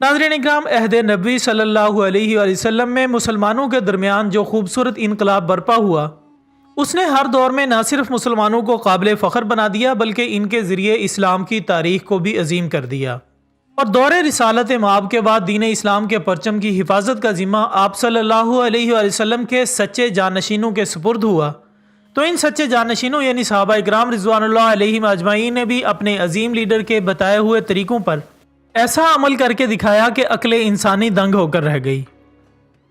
नाज़रीन इकराम, अहद नबी सल्लल्लाहु अलैहि वसल्लम में मुसलमानों के दरमियान जो खूबसूरत इनकलाब बरपा हुआ, उसने हर दौर में न सिर्फ मुसलमानों को काबिल फ़ख्र बना दिया बल्कि इनके ज़रिए इस्लाम की तारीख़ को भी अजीम कर दिया। और दौरे रिसालत माब के बाद दीन इस्लाम के परचम की हिफाजत का ज़िम्मा आप सल्लल्लाहु अलैहि वसल्लम के सच्चे जानशीनों के सुपुर्द हुआ। तो इन सच्चे जानशीनों यानी सहाबा इकराम रिज़वानुल्लाह अलैहिम अजमाइन ने भी अपने अजीम लीडर के बताए हुए तरीक़ों पर ऐसा अमल करके दिखाया कि अक्ल इंसानी दंग होकर रह गई।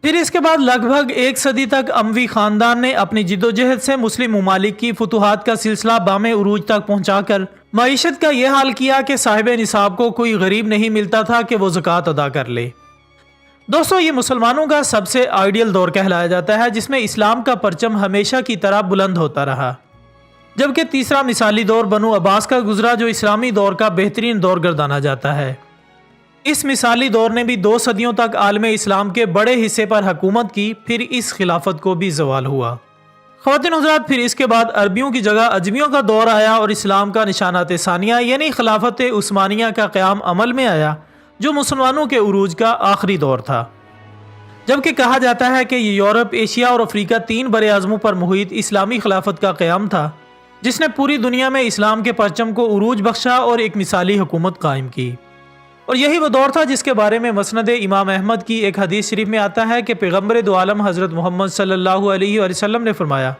फिर इसके बाद लगभग एक सदी तक अमवी ख़ानदान ने अपनी जिद्दोजहद से मुस्लिम ममालिक की फतूहात का सिलसिला बामे उरूज तक पहुँचाकर मईशत का यह हाल किया कि साहिब निसाब को कोई गरीब नहीं मिलता था कि वो ज़कात अदा कर ले। दोस्तों, ये मुसलमानों का सबसे आइडियल दौर कहलाया जाता है जिसमें इस्लाम का परचम हमेशा की तरह बुलंद होता रहा। जबकि तीसरा मिसाली दौर बनु अब्बास का गुजरा जो इस्लामी दौर का बेहतरीन दौर गर्दाना जाता है। इस मिसाली दौर ने भी 2 सदियों तक आलम इस्लाम के बड़े हिस्से पर हुकूमत की, फिर इस खिलाफत को भी जवाल हुआ। ख़वातीन हज़रात, फिर इसके बाद अरबियों की जगह अजमियों का दौर आया और इस्लाम का निशानात सानिया यानी खिलाफत उस्मानिया का क़याम अमल में आया, जो मुसलमानों के उरूज का आखिरी दौर था। जबकि कहा जाता है कि ये यूरोप, एशिया और अफ्रीका 3 बड़े आज़मों पर मुहित इस्लामी खिलाफत का क़याम था जिसने पूरी दुनिया में इस्लाम के परचम को उरूज बख्शा और एक मिसाली हुकूमत कायम की। और यही वो दौर था जिसके बारे में मसनद इमाम अहमद की एक हदीस शरीफ में आता है कि पैगम्बर दो आलम हज़रत मोहम्मद सल्लल्लाहु अलैहि वसल्लम ने फरमाया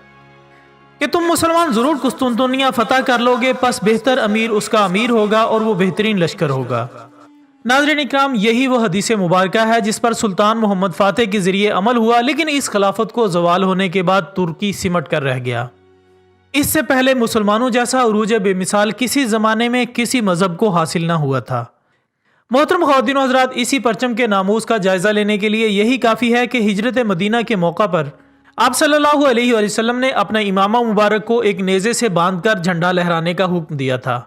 कि तुम मुसलमान ज़रूर कुस्तुनतुनिया फ़तह कर लोगे, पस बेहतर अमीर उसका अमीर होगा और वो बेहतरीन लश्कर होगा। नाज़रीन इकराम, यही वो हदीस मुबारका है जिस पर सुल्तान मोहम्मद फ़ातिह के ज़रिए अमल हुआ, लेकिन इस खिलाफत को ज़वाल होने के बाद तुर्की सिमट कर रह गया। इससे पहले मुसलमानों जैसा उरूज बेमिसाल किसी ज़माने में किसी मज़हब को हासिल न हुआ था। मोहतरम ख़वातीन व हज़रात, इसी परचम के नामूस का जायज़ा लेने के लिए यही काफ़ी है कि हिजरत मदीना के मौका पर आप सल्लल्लाहु अलैहि वसल्लम ने अपना इमामा मुबारक को एक नेज़े से बांधकर झंडा लहराने का हुक्म दिया था,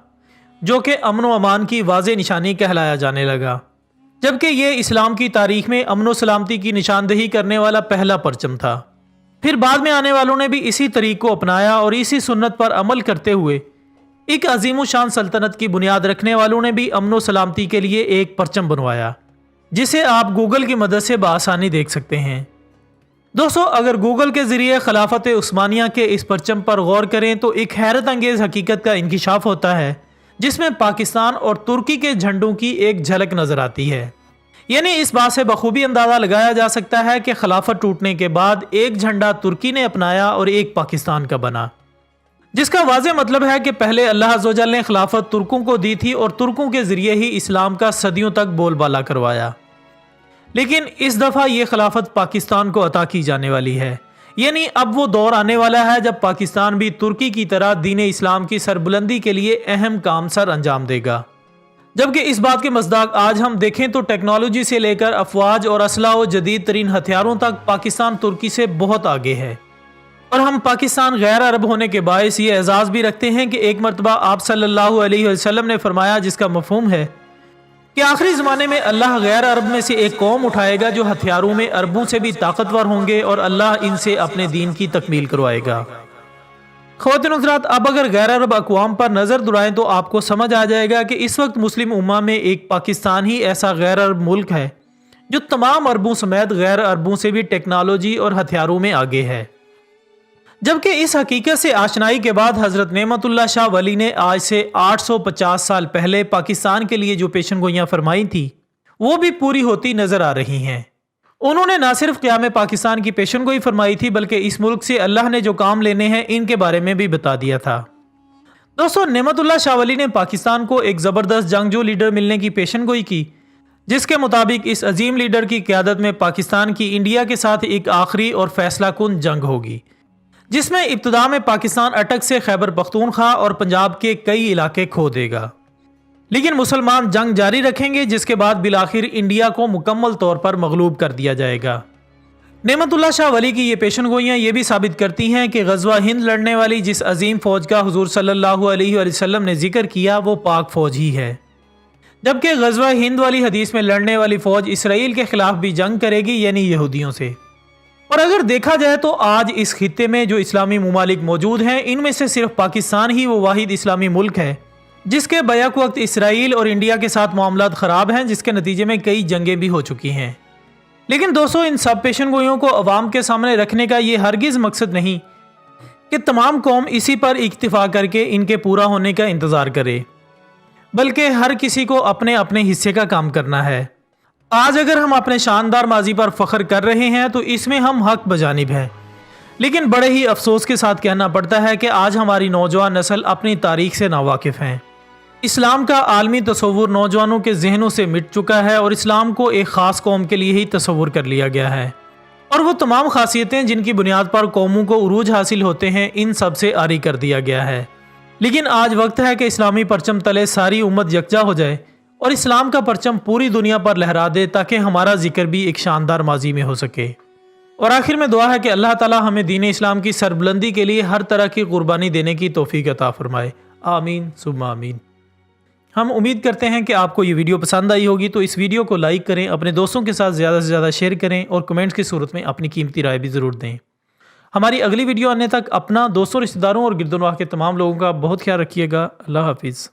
जो कि अमन व अमान की वाज़े निशानी कहलाया जाने लगा। जबकि ये इस्लाम की तारीख़ में अमन व सलामती की निशानदही करने वाला पहला परचम था। फिर बाद में आने वालों ने भी इसी तरीक़ को अपनाया और इसी सुन्नत पर अमल करते हुए एक अजीम शान सल्तनत की बुनियाद रखने वालों ने भी अमन व सलामती के लिए एक परचम बनवाया, जिसे आप गूगल की मदद से बआसानी देख सकते हैं। दोस्तों, अगर गूगल के ज़रिए खिलाफत उस्मानिया के इस परचम पर गौर करें तो एक हैरत अंगेज़ हकीकत का इंकिशाफ होता है जिसमें पाकिस्तान और तुर्की के झंडों की एक झलक नज़र आती है। यानी इस बात से बखूबी अंदाज़ा लगाया जा सकता है कि खिलाफत टूटने के बाद एक झंडा तुर्की ने अपनाया और एक पाकिस्तान का बना, जिसका वाज़े मतलब है कि पहले अल्लाह अज़्ज़ व जल ने खिलाफत तुर्कों को दी थी और तुर्कों के ज़रिए ही इस्लाम का सदियों तक बोलबाला करवाया। लेकिन इस दफ़ा ये खिलाफत पाकिस्तान को अता की जाने वाली है। यानी अब वो दौर आने वाला है जब पाकिस्तान भी तुर्की की तरह दीन इस्लाम की सरबुलंदी के लिए अहम काम सर अंजाम देगा। जबकि इस बात के मज़दाक आज हम देखें तो टेक्नोलॉजी से लेकर अफवाज और असला व जदीद तरीन हथियारों तक पाकिस्तान तुर्की से बहुत आगे है। और हम पाकिस्तान गैर अरब होने के बायस ये एजाज़ भी रखते हैं कि एक मरतबा आप सल्लल्लाहु अलैहि वसल्लम ने फरमाया, जिसका मफहूम है कि आखिरी ज़माने में अल्लाह गैर अरब में से एक कौम उठाएगा जो हथियारों में अरबों से भी ताकतवर होंगे और अल्लाह इनसे अपने दीन की तकमील करवाएगा। ख़वातीन व हज़रात, अब अगर गैर अरब अक़वाम पर नज़र दुराएं तो आपको समझ आ जाएगा कि इस वक्त मुस्लिम उम्मा में एक पाकिस्तान ही ऐसा गैर अरब मुल्क है जो तमाम अरबों समेत गैर अरबों से भी टेक्नोलॉजी और हथियारों में आगे है। जबकि इस हकीकत से आशनाई के बाद हज़रत नेमतुल्लाह शाह वली ने आज से 850 साल पहले पाकिस्तान के लिए जो पेशनगोइयाँ फरमाई थी वो भी पूरी होती नज़र आ रही हैं। उन्होंने न सिर्फ क़याम पाकिस्तान की पेशनगोई फरमाई थी बल्कि इस मुल्क से अल्लाह ने जो काम लेने हैं इनके बारे में भी बता दिया था। दोस्तों, नेमतुल्लाह शाह वली ने पाकिस्तान को एक ज़बरदस्त जंगजू लीडर मिलने की पेशनगोई की, जिसके मुताबिक इस अजीम लीडर की क़यादत में पाकिस्तान की इंडिया के साथ एक आखिरी और फैसला कुन जंग होगी, जिसमें इब्तदा में पाकिस्तान अटक से खैबर पख्तूनख्वा और पंजाब के कई इलाके खो देगा, लेकिन मुसलमान जंग जारी रखेंगे, जिसके बाद बिलाखिर इंडिया को मुकम्मल तौर पर मगलूब कर दिया जाएगा। नेमतुल्लाह शाह वली की ये पेशनगोइयाँ ये भी साबित करती हैं कि ग़ज़वा हिंद लड़ने वाली जिस अजीम फ़ौज का हुज़ूर सल्लल्लाहु अलैहि वसल्लम ने जिक्र किया वो पाक फ़ौज ही है। जबकि ग़ज़वा हिंद वाली हदीस में लड़ने वाली फ़ौज इसराइल के ख़िलाफ़ भी जंग करेगी, यानी यहूदियों से। और अगर देखा जाए तो आज इस खित्ते में जो इस्लामी ममालिक मौजूद हैं इनमें से सिर्फ पाकिस्तान ही वो वाहिद इस्लामी मुल्क है جس کے بیک وقت اسرائیل اور انڈیا کے ساتھ معاملات خراب ہیں، جس کے نتیجے میں کئی جنگیں بھی ہو چکی ہیں۔ لیکن دوستو، ان سب پیشن گوئیوں کو عوام کے سامنے رکھنے کا یہ ہرگز مقصد نہیں کہ تمام قوم اسی پر اکتفا کر کے ان کے پورا ہونے کا انتظار کرے، بلکہ ہر کسی کو اپنے اپنے حصے کا کام کرنا ہے۔ آج اگر ہم اپنے شاندار ماضی پر فخر کر رہے ہیں تو اس میں ہم حق بجانب ہیں، لیکن بڑے ہی افسوس کے ساتھ کہنا پڑتا ہے کہ آج ہماری نوجوان نسل اپنی تاریخ سے ناواقف ہیں۔ اسلام کا عالمی تصور نوجوانوں کے ذہنوں سے مٹ چکا ہے اور اسلام کو ایک خاص قوم کے لیے ہی تصور کر لیا گیا ہے، اور وہ تمام خاصیتیں جن کی بنیاد پر قوموں کو عروج حاصل ہوتے ہیں، ان سب سے عاری کر دیا گیا ہے۔ لیکن آج وقت ہے کہ اسلامی پرچم تلے ساری امت یکجا ہو جائے اور اسلام کا پرچم پوری دنیا پر لہرا دے، تاکہ ہمارا ذکر بھی ایک شاندار ماضی میں ہو سکے۔ اور آخر میں دعا ہے کہ اللہ تعالی ہمیں دین اسلام کی سربلندی کے لیے ہر طرح کی قربانی دینے کی توفیق عطا فرمائے، آمین ثم آمین۔ ہم امید کرتے ہیں کہ آپ کو یہ ویڈیو پسند آئی ہوگی، تو اس ویڈیو کو لائک کریں، اپنے دوستوں کے ساتھ زیادہ سے زیادہ شیئر کریں اور کمنٹس کی صورت میں اپنی قیمتی رائے بھی ضرور دیں۔ ہماری اگلی ویڈیو آنے تک اپنا، دوستوں، رشتہ داروں اور گرد و نواح کے تمام لوگوں کا بہت خیال رکھیے گا۔ اللہ حافظ۔